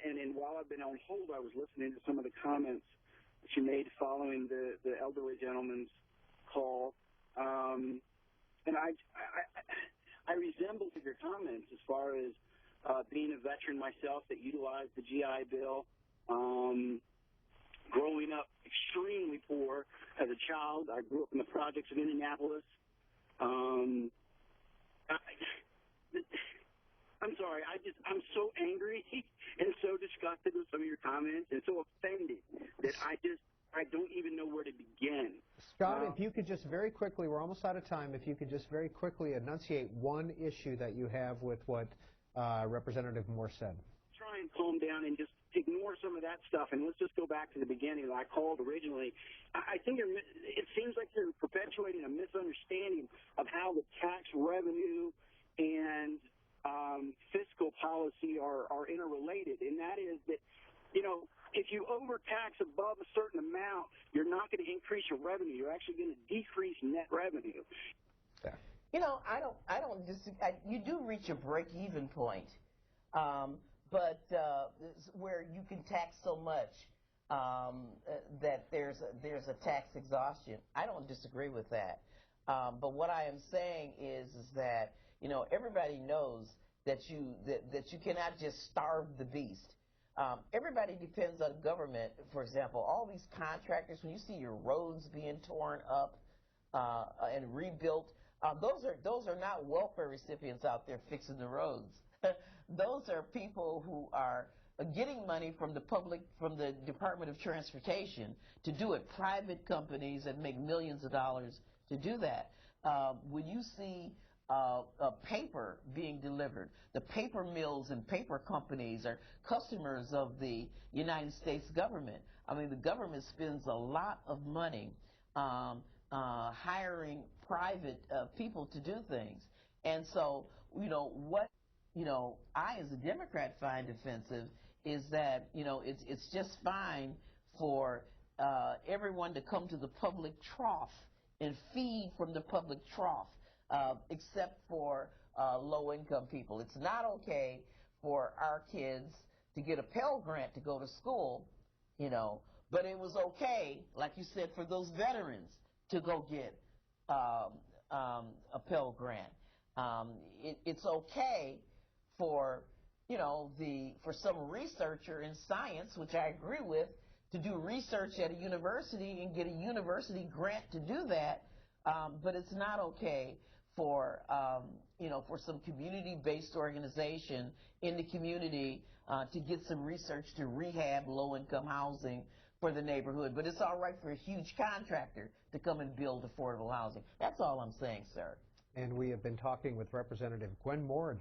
and while I've been on hold, I was listening to some of the comments that you made following the elderly gentleman's call, and I resemble your comments as far as being a veteran myself that utilized the GI Bill. Growing up extremely poor as a child, I grew up in the projects of Indianapolis. I'm sorry, I'm so angry and so disgusted with some of your comments and so offended that I don't even know where to begin. Scott, if you could just very quickly, we're almost out of time, if you could just very quickly enunciate one issue that you have with what Representative Moore said. Try and calm down and just ignore some of that stuff, and let's just go back to the beginning that I called originally. I think it seems like you're perpetuating a misunderstanding of how the tax revenue and fiscal policy are interrelated, and that is that, you know, if you overtax above a certain amount, you're not going to increase your revenue. You're actually going to decrease net revenue. Yeah. You know, I don't disagree. You do reach a break-even point, but where you can tax so much that there's a tax exhaustion. I don't disagree with that. But what I am saying is that, you know, everybody knows that you cannot just starve the beast. Everybody depends on government. For example, all these contractors, when you see your roads being torn up and rebuilt, those are not welfare recipients out there fixing the roads. Those are people who are getting money from the Department of Transportation to do it. Private companies that make millions of dollars to do that. When you see paper being delivered, the paper mills and paper companies are customers of the United States government. I mean, the government spends a lot of money hiring private people to do things. And so, you know, what, you know, I as a Democrat find offensive is that, you know, it's just fine for everyone to come to the public trough and feed from the public trough, except for low-income people. It's not okay for our kids to get a Pell Grant to go to school, you know, but it was okay, like you said, for those veterans to go get a Pell Grant. It's okay for, you know, for some researcher in science, which I agree with, to do research at a university and get a university grant to do that, but it's not okay for, you know, for some community-based organization in the community to get some research to rehab low-income housing for the neighborhood. But it's all right for a huge contractor to come and build affordable housing. That's all I'm saying, sir. And we have been talking with Representative Gwen Moore,